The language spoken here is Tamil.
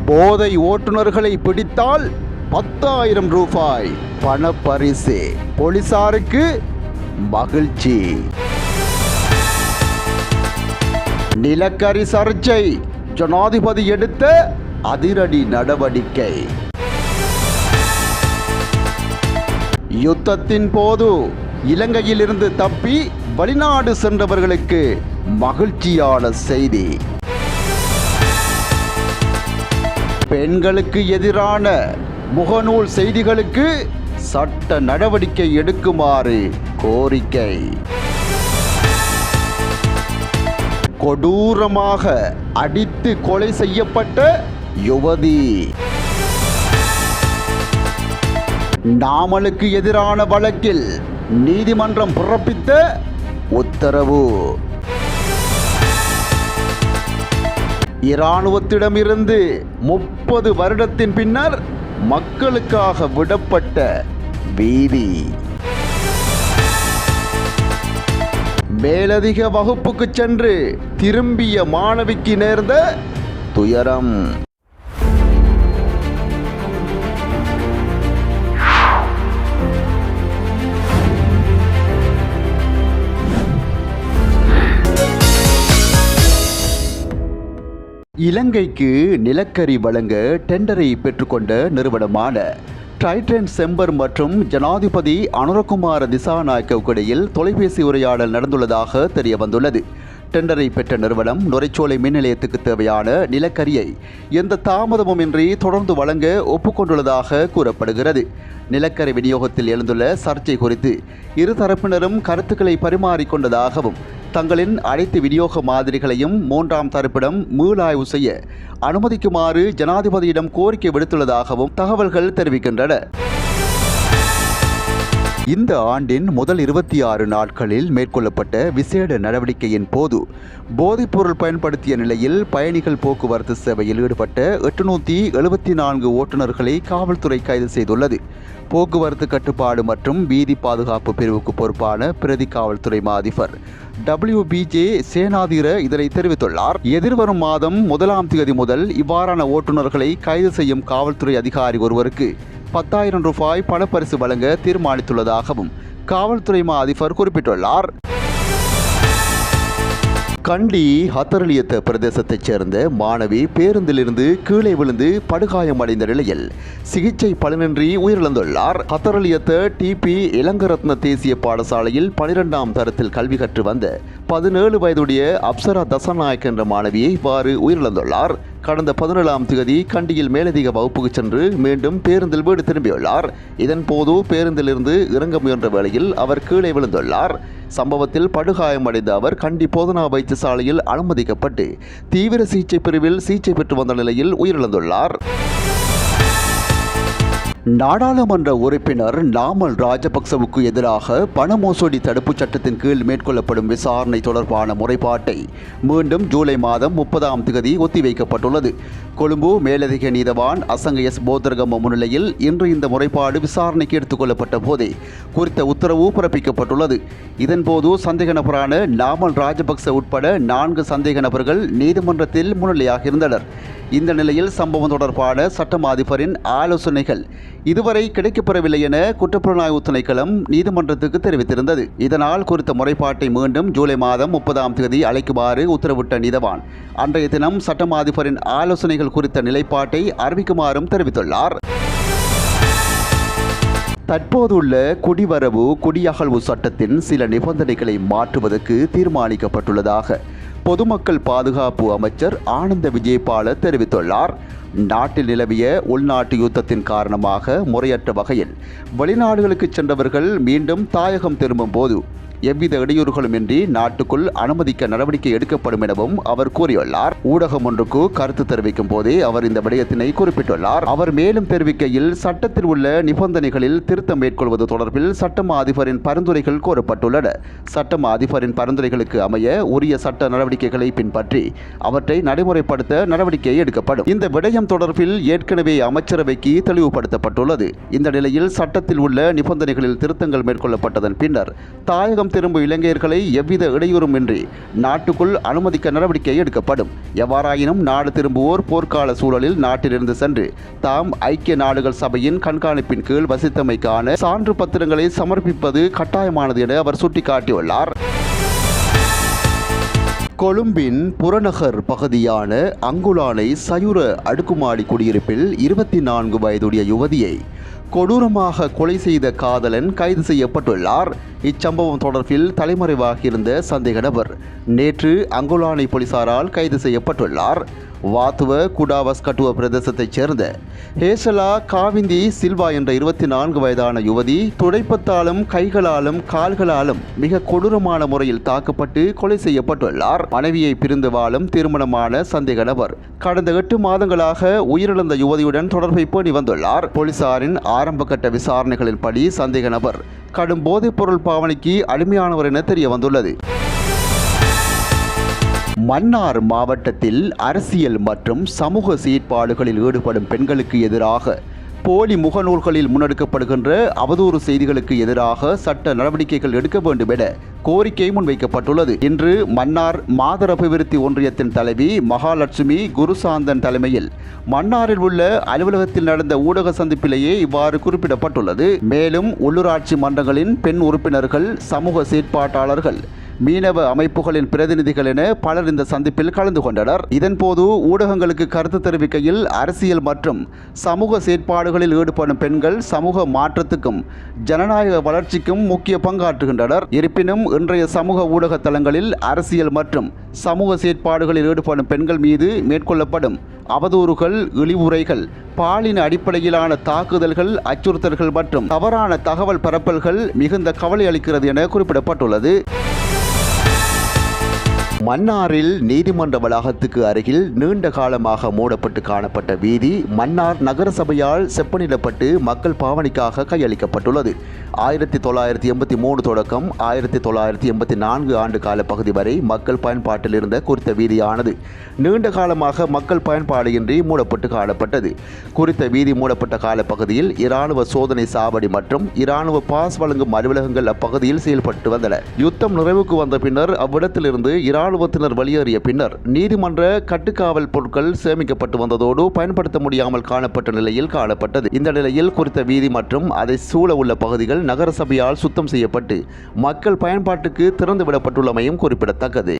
போதை ஓட்டுநர்களை பிடித்தால் 10,000 ரூபாய் பணப்பரிசு. போலீசாருக்கு மகிழ்ச்சி. நிலக்கரி சர்ச்சை, ஜனாதிபதி எடுத்த அதிரடி நடவடிக்கை. யுத்தத்தின் போது இலங்கையிலிருந்து தப்பி வெளிநாடு சென்றவர்களுக்கு மகிழ்ச்சியான செய்தி. பெண்களுக்கு எதிரான முகநூல் செய்திகளுக்கு சட்ட நடவடிக்கை எடுக்குமாறு கோரிக்கை. கொடூரமாக அடித்து கொலை செய்யப்பட்ட யுவதி. நாமலுக்கு எதிரான வழக்கில் நீதிமன்றம் பிறப்பித்த உத்தரவு. இராணுவத்திடமிருந்து 30 வருடத்தின் பின்னர் மக்களுக்காக விடப்பட்ட வீதி. மேலதிக வகுப்புக்கு சென்று திரும்பிய மாணவிக்கு நேர்ந்த துயரம். இலங்கைக்கு நிலக்கரி வழங்க டெண்டரை பெற்றுக்கொண்ட நிறுவனமான ட்ரைடன் செம்பர் மற்றும் ஜனாதிபதி அனுரகுமார திசாநாயக்கவுக்கு இடையில் தொலைபேசி உரையாடல் நடந்துள்ளதாக தெரிய வந்துள்ளது. டெண்டரை பெற்ற நிறுவனம் நுரைச்சோலை மின் நிலையத்துக்கு தேவையான நிலக்கரியை எந்த தாமதமுமின்றி தொடர்ந்து வழங்க ஒப்புக்கொண்டுள்ளதாக கூறப்படுகிறது. நிலக்கரி விநியோகத்தில் எழுந்துள்ள சர்ச்சை குறித்து இருதரப்பினரும் கருத்துக்களை பரிமாறிக்கொண்டதாகவும் தங்களின் அனைத்து விநியோக மாதிரிகளையும் 3ஆம் தரப்பிடம் மீளாய்வு செய்ய அனுமதிக்குமாறு ஜனாதிபதியிடம் கோரிக்கை விடுத்துள்ளதாகவும் தகவல்கள் தெரிவிக்கின்றன. இந்த ஆண்டின் முதல் 26 நாட்களில் மேற்கொள்ளப்பட்ட விசேட நடவடிக்கையின் போது போதைப்பொருள் பயன்படுத்திய நிலையில் பயணிகள் போக்குவரத்து சேவையில் ஈடுபட்ட 874 ஓட்டுநர்களை காவல்துறை கைது செய்துள்ளது. போக்குவரத்து கட்டுப்பாடு மற்றும் வீதி பாதுகாப்பு பிரிவுக்கு பொறுப்பான பிரதி காவல்துறை அதிபர் WBJ சேனாதீர இதனை தெரிவித்துள்ளார். எதிர்வரும் மாதம் 1ஆம் தேதி முதல் இவ்வாறான ஓட்டுநர்களை கைது செய்யும் காவல்துறை அதிகாரி ஒருவருக்கு 10,000 ரூபாய் பணப்பரிசு வழங்க தீர்மானித்துள்ளதாகவும் காவல்துறை அதிபர் குறிப்பிட்டுள்ளார். கண்டி ஹத்தரலியத்த பிரதேசத்தைச் சேர்ந்த மாணவி பேருந்திலிருந்து கீழே விழுந்து படுகாயமடைந்த நிலையில் சிகிச்சை பலனின்றி உயிரிழந்துள்ளார். ஹத்தரலியத்த TP இளங்கரத்ன தேசிய பாடசாலையில் 12ஆம் தரத்தில் கல்வி கற்று வந்த 17 வயதுடைய அப்சரா தசநாயக் என்ற மாணவியை இவ்வாறு உயிரிழந்துள்ளார். கடந்த 17ஆம் தேதி கண்டியில் மேலதிக வகுப்புக்கு சென்று மீண்டும் பேருந்தில் வீடு திரும்பியுள்ளார். இதன்போது பேருந்திலிருந்து இறங்க முயன்ற வேளையில் அவர் கீழே விழுந்துள்ளார். சம்பவத்தில் படுகாயமடைந்த அவர் கண்டி போதனா வைத்தியசாலையில் அனுமதிக்கப்பட்டு தீவிர சிகிச்சை பிரிவில் சிகிச்சை பெற்று வந்த நிலையில் உயிரிழந்துள்ளார். நாடாளுமன்ற உறுப்பினர் நாமல் ராஜபக்சவுக்கு எதிராக பண மோசடி தடுப்புச் சட்டத்தின் கீழ் மேற்கொள்ளப்படும் விசாரணை தொடர்பான முறைப்பாட்டை மீண்டும் ஜூலை மாதம் 30ஆம் தேதி ஒத்திவைக்கப்பட்டுள்ளது. கொழும்பு மேலதிக நீதவான் அசங்க எஸ் போதரகம முன்னிலையில் இன்று இந்த முறைப்பாடு விசாரணைக்கு எடுத்துக் கொள்ளப்பட்ட போதே குறித்த உத்தரவு பிறப்பிக்கப்பட்டுள்ளது. இதன்போது சந்தேக நபரான நாமல் ராஜபக்ச உட்பட 4 சந்தேக நபர்கள் நீதிமன்றத்தில் முன்னிலையாகியிருந்தனர். இந்த நிலையில் சம்பவம் தொடர்பான சட்டம் அதிபரின் ஆலோசனைகள் இதுவரை கிடைக்கப்பெறவில்லை என குற்றப்புலனாய்வு திணைக்களம் நீதிமன்றத்துக்கு தெரிவித்திருந்தது. இதனால் குறித்த முறைப்பாட்டை மீண்டும் ஜூலை மாதம் 30ஆம் தேதி அழைக்குமாறு உத்தரவிட்ட நீதவான் அன்றைய தினம் சட்டம் அதிபரின் ஆலோசனைகள் குறித்த நிலைப்பாட்டை அறிவிக்குமாறும் தெரிவித்துள்ளார். தற்போதுள்ள குடிவரவு குடியகழ்வு சட்டத்தின் சில நிபந்தனைகளை மாற்றுவதற்கு தீர்மானிக்கப்பட்டுள்ளதாக பொதுமக்கள் பாதுகாப்பு அமைச்சர் ஆனந்த விஜயபால தெரிவித்துள்ளார். நாட்டில் நிலவிய உள்நாட்டு யுத்தத்தின் காரணமாக முறையற்ற வகையில் வெளிநாடுகளுக்கு சென்றவர்கள் மீண்டும் தாயகம் திரும்பும் போது எவ்வித இடையூறுகளுமின்றி நாட்டுக்குள் அனுமதிக்க நடவடிக்கை எடுக்கப்படும் எனவும் அவர் கூறியுள்ளார். ஊடகம் ஒன்றுக்கு கருத்து தெரிவிக்கும் போதே அவர் இந்த விடயத்தினை குறிப்பிட்டுள்ளார். அவர் மேலும் தெரிவிக்கையில் சட்டத்தில் உள்ள நிபந்தனைகளில் திருத்தம் மேற்கொள்வது தொடர்பில் சட்டமா அதிபரின் பரிந்துரைகள் கோரப்பட்டுள்ளன. சட்டமா அதிபரின் பரிந்துரைகளுக்கு அமைய உரிய சட்ட நடவடிக்கைகளை பின்பற்றி அவற்றை நடைமுறைப்படுத்த நடவடிக்கை எடுக்கப்படும். இந்த விடயம் தொடர்பில் ஏற்கனவே அமைச்சரவைக்கு தெளிவுபடுத்தப்பட்டுள்ளது. இந்த நிலையில் சட்டத்தில் உள்ள நிபந்தனைகளில் திருத்தங்கள் மேற்கொள்ளப்பட்டதன் பின்னர் தாயகம் தாயகம் திரும்பும் இலங்கையர்களை எவ்வித இடையூறுமின்றி நாட்டுக்குள் அனுமதிக்க நடவடிக்கை எடுக்கப்படும். எவ்வாறாயினும் நாடு திரும்புவோர் போர்க்கால சூழலில் நாட்டிலிருந்து சென்று தாம் ஐக்கிய நாடுகள் சபையின் கண்காணிப்பின் கீழ் வசித்தமைக்கான சான்று பத்திரங்களை சமர்ப்பிப்பது கட்டாயமானது என அவர் சுட்டிக்காட்டியுள்ளார். கொழும்பின் புறநகர் பகுதியான அங்குலானை சயுர அடுக்குமாடி குடியிருப்பில் 24 வயதுடைய யுவதியை கொடூரமாக கொலை செய்த காதலன் கைது செய்யப்பட்டுள்ளார். இச்சம்பவம் தொடர்பில் தலைமறைவாகியிருந்த சந்தேக நபர் நேற்று அங்குலானை போலீசாரால் கைது செய்யப்பட்டுள்ளார். வாத்துவ குடாவஸ் கட்டுவ பிரதேசத்தைச் சேர்ந்த ஹேசலா காவிந்தி சில்வா என்ற 24 வயதான யுவதி துடைப்பத்தாலும் கைகளாலும் கால்களாலும் மிக கொடூரமான முறையில் தாக்கப்பட்டு கொலை செய்யப்பட்டுள்ளார். மனைவியை பிரிந்து வாழும் திருமணமான சந்தேக நபர் கடந்த 8 மாதங்களாக உயிரிழந்த யுவதியுடன் தொடர்பை பேணி வந்துள்ளார். போலீசாரின் ஆரம்பகட்ட விசாரணைகளின்படி சந்தேக நபர் கடும் போதைப்பொருள் பாவனைக்கு அடிமையானவர் என தெரிய வந்துள்ளது. மன்னார் மாவட்டத்தில் அரசியல் மற்றும் சமூக செயற்பாடுகளில் ஈடுபடும் பெண்களுக்கு எதிராக போலி முகநூல்களில் முன்னெடுக்கப்படுகின்ற அவதூறு செய்திகளுக்கு எதிராக சட்ட நடவடிக்கைகள் எடுக்க வேண்டும் என கோரிக்கை முன்வைக்கப்பட்டுள்ளது. இன்று மன்னார் மாதர் அபிவிருத்தி ஒன்றியத்தின் தலைவி மகாலட்சுமி குருசாந்தன் தலைமையில் மன்னாரில் உள்ள அலுவலகத்தில் நடந்த ஊடக சந்திப்பிலேயே இவ்வாறு குறிப்பிடப்பட்டுள்ளது. மேலும் உள்ளூராட்சி மன்றங்களின் பெண் உறுப்பினர்கள், சமூக செயற்பாட்டாளர்கள், மீனவ அமைப்புகளின் பிரதிநிதிகள் என பலர் இந்த சந்திப்பில் கலந்து கொண்டனர். இதன்போது ஊடகங்களுக்கு கருத்து தெரிவிக்கையில் அரசியல் மற்றும் சமூக செயற்பாடுகளில் ஈடுபடும் பெண்கள் சமூக மாற்றத்துக்கும் ஜனநாயக வளர்ச்சிக்கும் முக்கிய பங்காற்றுகின்றனர். இருப்பினும் இன்றைய சமூக ஊடக தளங்களில் அரசியல் மற்றும் சமூக செயற்பாடுகளில் ஈடுபடும் பெண்கள் மீது மேற்கொள்ளப்படும் அவதூறுகள், இழிவுரைகள், பாலின அடிப்படையிலான தாக்குதல்கள், அச்சுறுத்தல்கள் மற்றும் தவறான தகவல் பரப்பல்கள் மிகுந்த கவலை அளிக்கிறது என குறிப்பிடப்பட்டுள்ளது. மன்னாரில் நீதிமன்ற வளாகத்துக்கு அருகில் நீண்ட காலமாக மூடப்பட்டு காணப்பட்ட வீதி மன்னார் நகரசபையால் செப்பனிடப்பட்டு மக்கள் பாவனைக்காக கையளிக்கப்பட்டுள்ளது. 1983 தொடக்கம் 1984 ஆண்டு கால பகுதி வரை மக்கள் பயன்பாட்டில் இருந்த குறித்த வீதியானது நீண்ட காலமாக மக்கள் பயன்பாடின்றி மூடப்பட்டு காணப்பட்டது. குறித்த வீதி மூடப்பட்ட காலப்பகுதியில் இராணுவ சோதனை சாவடி மற்றும் இராணுவ பாஸ் வழங்கும் அலுவலகங்கள் அப்பகுதியில் செயல்பட்டு வந்தன. யுத்தம் நிறைவுக்கு வந்த பின்னர் அவ்விடத்திலிருந்து இராணுவத்தினர் வெளியேறிய பின்னர் நீதிமன்ற கட்டுக்காவல் பொருட்கள் சேமிக்கப்பட்டு வந்ததோடு பயன்படுத்த முடியாமல் காணப்பட்ட நிலையில் காணப்பட்டது. இந்த நிலையில் குறித்த வீதி மற்றும் அதை சூழ உள்ள பகுதிகள் நகரசபையால் சுத்தம் செய்யப்பட்டு மக்கள் பயன்பாட்டுக்கு திறந்துவிடப்பட்டுள்ளமையும் குறிப்பிடத்தக்கது.